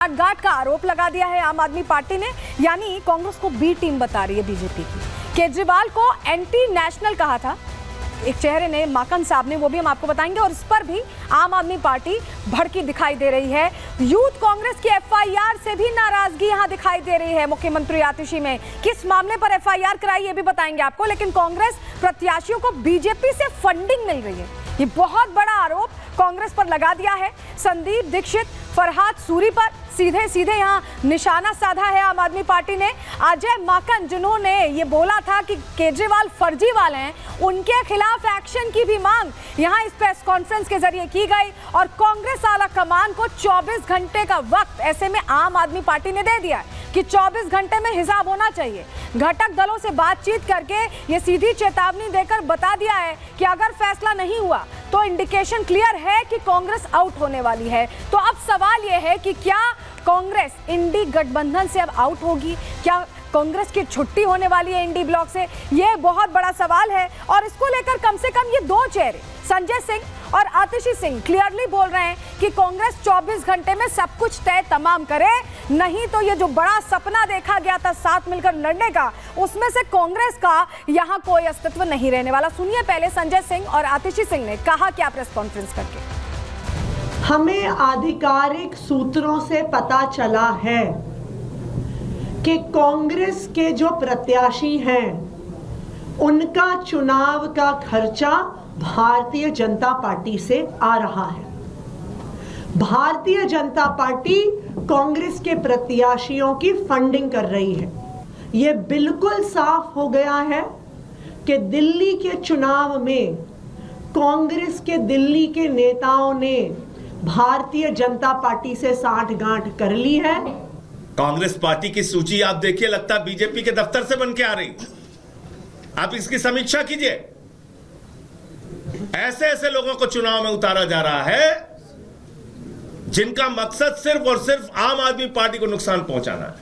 गांठ का आरोप लगा दिया है आम आदमी पार्टी ने, यानी कांग्रेस को बी टीम बता रही है बीजेपी की। केजरीवाल को एंटी नेशनल कहा था एक चेहरे ने, माकन साहब ने, वो भी हम आपको बताएंगे। और इस पर भी आम आदमी पार्टी भड़की दिखाई दे रही है। यूथ कांग्रेस की एफआईआर से भी नाराजगी यहां दिखाई दे रही है। मुख्यमंत्री आतिशी में किस मामले पर एफआईआर कराई ये भी बताएंगे आपको। लेकिन कांग्रेस प्रत्याशियों को बीजेपी से फंडिंग मिल रही है, ये बहुत बड़ा आरोप कांग्रेस पर लगा दिया है। संदीप दीक्षित, फरहाद सूरी पर सीधे सीधे यहां निशाना साधा है आम आदमी पार्टी ने। अजय माकन, जिन्होंने ये बोला था कि केजरीवाल फर्जी वाले हैं, उनके खिलाफ एक्शन की भी मांग यहां इस प्रेस कॉन्फ्रेंस के जरिए की गई। और कांग्रेस आला कमान को 24 घंटे का वक्त ऐसे में आम आदमी पार्टी ने दे दिया है कि 24 घंटे में हिसाब होना चाहिए। घटक दलों से बातचीत करके ये सीधी चेतावनी देकर बता दिया है कि अगर फैसला नहीं हुआ तो इंडिकेशन क्लियर है कि कांग्रेस आउट होने वाली है। तो अब सवाल यह है कि क्या कांग्रेस इंडी गठबंधन से अब आउट होगी? क्या कांग्रेस की छुट्टी होने वाली है इंडी ब्लॉक से? यह बहुत बड़ा सवाल है। और इसको लेकर कम से कम ये दो चेहरे, संजय सिंह और आतिशी सिंह, क्लियरली बोल रहे हैं कि कांग्रेस 24 घंटे में सब कुछ तय तमाम करे, नहीं तो ये जो बड़ा सपना देखा गया था साथ मिलकर लड़ने का, उसमें से कांग्रेस का यहां कोई अस्तित्व नहीं रहने वाला। सुनिए पहले संजय सिंह और आतिशी सिंह ने कहा क्या प्रेस कॉन्फ्रेंस करके। हमें आधिकारिक सूत्रों से पता चला है कि कांग्रेस के जो प्रत्याशी हैं उनका चुनाव का खर्चा भारतीय जनता पार्टी से आ रहा है। भारतीय जनता पार्टी कांग्रेस के प्रत्याशियों की फंडिंग कर रही है। यह बिल्कुल साफ हो गया है कि दिल्ली के चुनाव में कांग्रेस के दिल्ली के नेताओं ने भारतीय जनता पार्टी से साठगांठ कर ली है। कांग्रेस पार्टी की सूची आप देखिए, लगता है बीजेपी के दफ्तर से बन के आ रही। आप इसकी समीक्षा कीजिए। ऐसे ऐसे लोगों को चुनाव में उतारा जा रहा है जिनका मकसद सिर्फ और सिर्फ आम आदमी पार्टी को नुकसान पहुंचाना है।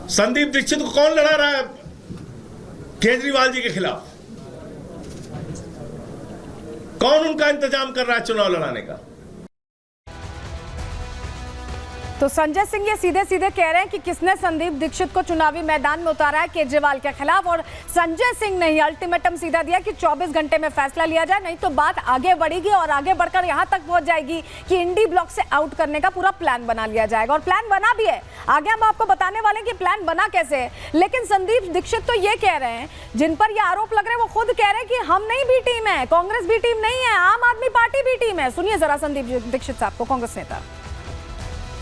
संदीप दीक्षित को कौन लड़ा रहा है केजरीवाल जी के खिलाफ? कौन उनका इंतजाम कर रहा है चुनाव लड़ाने का? तो संजय सिंह ये सीधे सीधे कह रहे हैं कि किसने संदीप दीक्षित को चुनावी मैदान में उतारा है केजरीवाल के खिलाफ। और संजय सिंह ने ही अल्टीमेटम सीधा दिया कि 24 घंटे में फैसला लिया जाए, नहीं तो बात आगे बढ़ेगी और आगे बढ़कर यहां तक पहुंच जाएगी कि इंडी ब्लॉक से आउट करने का पूरा प्लान बना लिया जाएगा। और प्लान बना भी है, आगे हम आपको बताने वाले हैं कि प्लान बना कैसे है। लेकिन संदीप दीक्षित तो ये कह रहे हैं, जिन पर ये आरोप लग रहे हैं, वो खुद कह रहे हैं कि हम नहीं बी टीम है, कांग्रेस बी टीम नहीं है, आम आदमी पार्टी बी टीम है। सुनिए जरा संदीप दीक्षित साहब को, कांग्रेस नेता।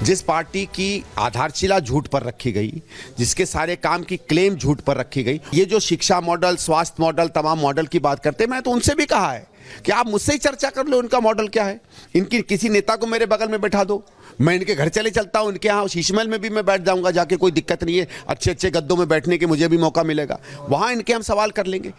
जिस पार्टी की आधारशिला झूठ पर रखी गई, जिसके सारे काम की क्लेम झूठ पर रखी गई, ये जो शिक्षा मॉडल, स्वास्थ्य मॉडल, तमाम मॉडल की बात करते हैं, मैं तो उनसे भी कहा है कि आप मुझसे ही चर्चा कर लो उनका मॉडल क्या है। इनकी किसी नेता को मेरे बगल में बैठा दो, मैं इनके घर चले चलता हूं, इनके यहाँ शीशमहल में भी मैं बैठ जाऊंगा जाके, कोई दिक्कत नहीं है। अच्छे अच्छे गद्दों में बैठने के मुझे भी मौका मिलेगा, वहां इनके हम सवाल कर लेंगे।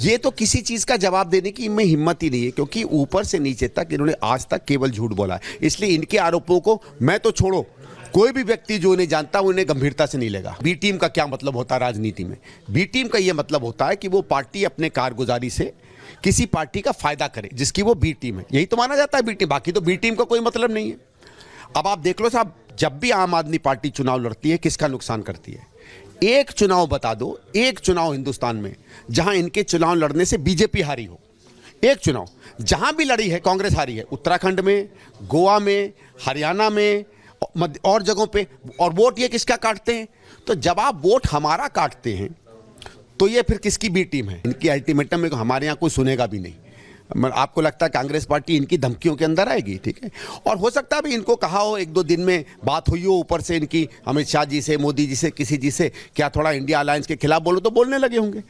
ये तो किसी चीज का जवाब देने की इनमें हिम्मत ही नहीं है, क्योंकि ऊपर से नीचे तक इन्होंने आज तक केवल झूठ बोला है। इसलिए इनके आरोपों को मैं तो छोड़ो, कोई भी व्यक्ति जो इन्हें जानता है उन्हें गंभीरता से नहीं लेगा। बी टीम का क्या मतलब होता है राजनीति में? बी टीम का यह मतलब होता है कि वो पार्टी अपने कारगुजारी से किसी पार्टी का फायदा करे जिसकी वो बी टीम है, यही तो माना जाता है बी टीम। बाकी तो बी टीम का कोई मतलब नहीं है। अब आप देख लो साहब, जब भी आम आदमी पार्टी चुनाव लड़ती है, किसका नुकसान करती है? एक चुनाव बता दो, एक चुनाव हिंदुस्तान में जहां इनके चुनाव लड़ने से बीजेपी हारी हो। एक चुनाव जहां भी लड़ी है कांग्रेस हारी है, उत्तराखंड में, गोवा में, हरियाणा में और जगहों पे। और वोट ये किसका काटते हैं? तो जब आप वोट हमारा काटते हैं तो ये फिर किसकी बी टीम है? इनकी अल्टीमेटम में हमारे यहाँ कोई सुनेगा भी नहीं। आपको लगता है कांग्रेस पार्टी इनकी धमकियों के अंदर आएगी? ठीक है। और हो सकता है भी इनको कहा हो, एक दो दिन में बात हुई हो ऊपर से इनकी अमित शाह जी से, मोदी जी से, किसी जी से, क्या थोड़ा इंडिया अलायंस के खिलाफ बोलो, तो बोलने लगे होंगे।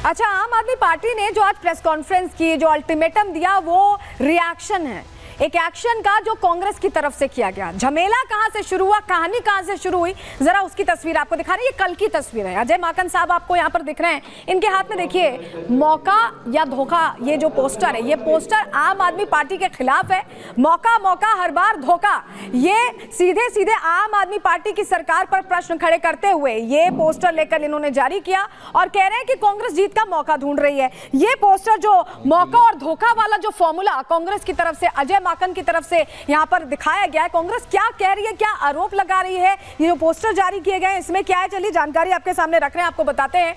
अच्छा, आम आदमी पार्टी ने जो आज प्रेस कॉन्फ्रेंस की, जो अल्टीमेटम दिया, वो रिएक्शन है एक एक्शन का जो कांग्रेस की तरफ से किया गया। झमेला कहां से शुरू हुआ, कहानी कहां से शुरू हुई, जरा उसकी तस्वीर आपको दिखा रही है। कल की तस्वीर है। अजय माकन साहब आपको यहां पर दिख रहे हैं, इनके हाथ में देखिए मौका या धोखा, ये जो पोस्टर है, ये पोस्टर आम आदमी पार्टी के खिलाफ है। मौका मौका हर बार धोखा, ये सीधे सीधे आम आदमी पार्टी की सरकार पर प्रश्न खड़े करते हुए ये पोस्टर लेकर इन्होंने जारी किया और कह रहे हैं कि कांग्रेस जीत का मौका ढूंढ रही है। ये पोस्टर जो मौका और धोखा वाला जो फॉर्मूला कांग्रेस की तरफ से अजय माकन की तरफ से यहाँ पर दिखाया गया है। कांग्रेस क्या कह रही है, क्या आरोप लगा रही है, ये जो पोस्टर जारी किए गए हैं इसमें क्या है, चलिए जानकारी आपके सामने रख रहे हैं, आपको बताते हैं।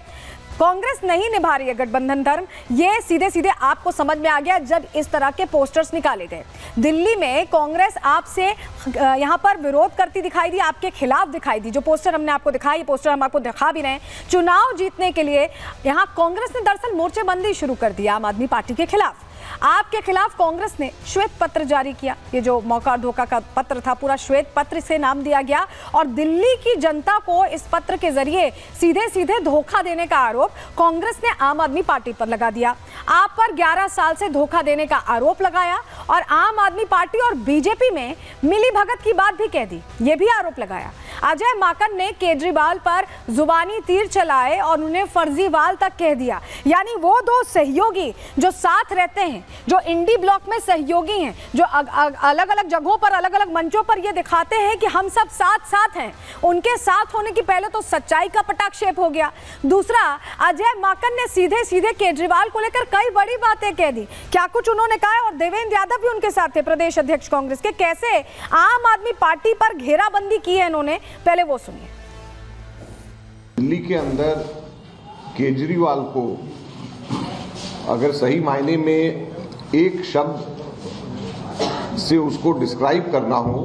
कांग्रेस नहीं निभा रही है गठबंधन धर्म, ये सीधे सीधे आपको समझ में आ गया जब इस तरह के पोस्टर्स निकाले गए। दिल्ली में कांग्रेस आपसे यहां पर विरोध करती दिखाई दी, आपके खिलाफ दिखाई दी। जो पोस्टर हमने आपको दिखाया, ये पोस्टर हम आपको दिखा भी रहे हैं। चुनाव जीतने के लिए यहां कांग्रेस ने दरअसल मोर्चेबंदी शुरू कर दी आम आदमी पार्टी के खिलाफ। आपके खिलाफ कांग्रेस ने श्वेत पत्र जारी किया। ये जो मौका और धोखा का पत्र था, पूरा श्वेत पत्र से नाम दिया गया और दिल्ली की जनता को इस पत्र के जरिए सीधे सीधे धोखा देने का आरोप कांग्रेस ने आम आदमी पार्टी पर लगा दिया। आप पर 11 साल से धोखा देने का आरोप लगाया और आम आदमी पार्टी और बीजेपी में मिली भगत की बात भी कह दी, ये भी आरोप लगाया। अजय माकन ने केजरीवाल पर जुबानी तीर चलाए और उन्हें फर्जीवाल तक कह दिया। यानी वो दो सहयोगी जो साथ रहते हैं, जो इंडी ब्लॉक में सहयोगी हैं, जो अलग अलग जगहों पर, अलग अलग मंचों पर ये दिखाते हैं कि हम सब साथ साथ हैं, उनके साथ होने की पहले तो सच्चाई का पटाक्षेप हो गया। दूसरा, अजय माकन ने सीधे सीधे केजरीवाल को लेकर कई बड़ी बातें कह दी। क्या कुछ उन्होंने कहा, और देवेंद्र यादव भी उनके साथ थे, प्रदेश अध्यक्ष कांग्रेस के। कैसे आम आदमी पार्टी पर घेराबंदी की है इन्होंने, पहले वो सुनिए। दिल्ली के अंदर केजरीवाल को अगर सही मायने में एक शब्द से उसको डिस्क्राइब करना हो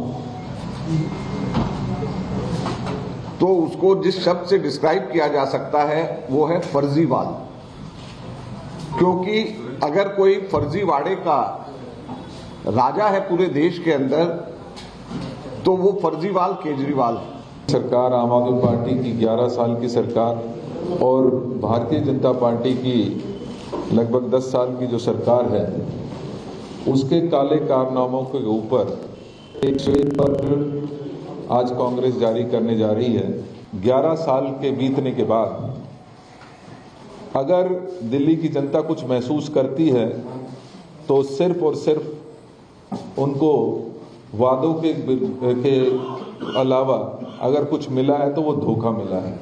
तो उसको जिस शब्द से डिस्क्राइब किया जा सकता है वो है फर्जीवाल। क्योंकि अगर कोई फर्जीवाड़े का राजा है पूरे देश के अंदर तो वो फर्जीवाल केजरीवाल है। सरकार आम आदमी पार्टी की 11 साल की सरकार और भारतीय जनता पार्टी की लगभग 10 साल की जो सरकार है, उसके काले कारनामों के ऊपर एक श्वेत पत्र आज कांग्रेस जारी करने जा रही है। 11 साल के बीतने के बाद अगर दिल्ली की जनता कुछ महसूस करती है तो सिर्फ और सिर्फ उनको वादों के अलावा अगर कुछ मिला है तो वो धोखा मिला है।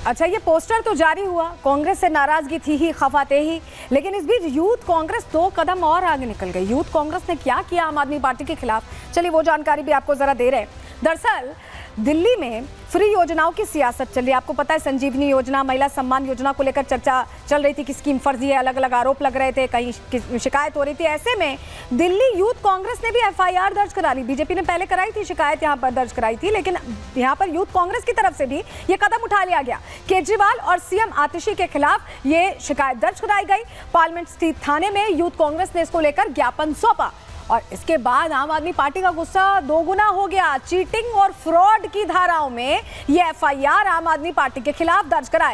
अच्छा, ये पोस्टर तो जारी हुआ, कांग्रेस से नाराजगी थी ही, खफाते ही, लेकिन इस बीच यूथ कांग्रेस 2 कदम और आगे निकल गई। यूथ कांग्रेस ने क्या किया आम आदमी पार्टी के खिलाफ, चलिए वो जानकारी भी आपको जरा दे रहे हैं। दरअसल दिल्ली में फ्री योजनाओं की सियासत चल रही है। आपको पता है संजीवनी योजना, महिला सम्मान योजना को लेकर चर्चा चल रही थी कि स्कीम फर्जी है, अलग अलग आरोप लग रहे थे, कहीं शिकायत हो रही थी। ऐसे में दिल्ली यूथ कांग्रेस ने भी FIR दर्ज करा ली। बीजेपी ने पहले कराई थी शिकायत, यहाँ पर दर्ज कराई थी, लेकिन यहाँ पर यूथ कांग्रेस की तरफ से भी ये कदम उठा लिया गया। केजरीवाल और CM आतिशी के खिलाफ ये शिकायत दर्ज कराई गई। पार्लियामेंट स्थित थाने में यूथ कांग्रेस ने इसको लेकर ज्ञापन सौंपा और इसके बाद आम आदमी पार्टी का गुस्सा दोगुना हो गया। चीटिंग और फ्रॉड की धाराओं में ये FIR आम आदमी पार्टी के खिलाफ दर्ज कराई।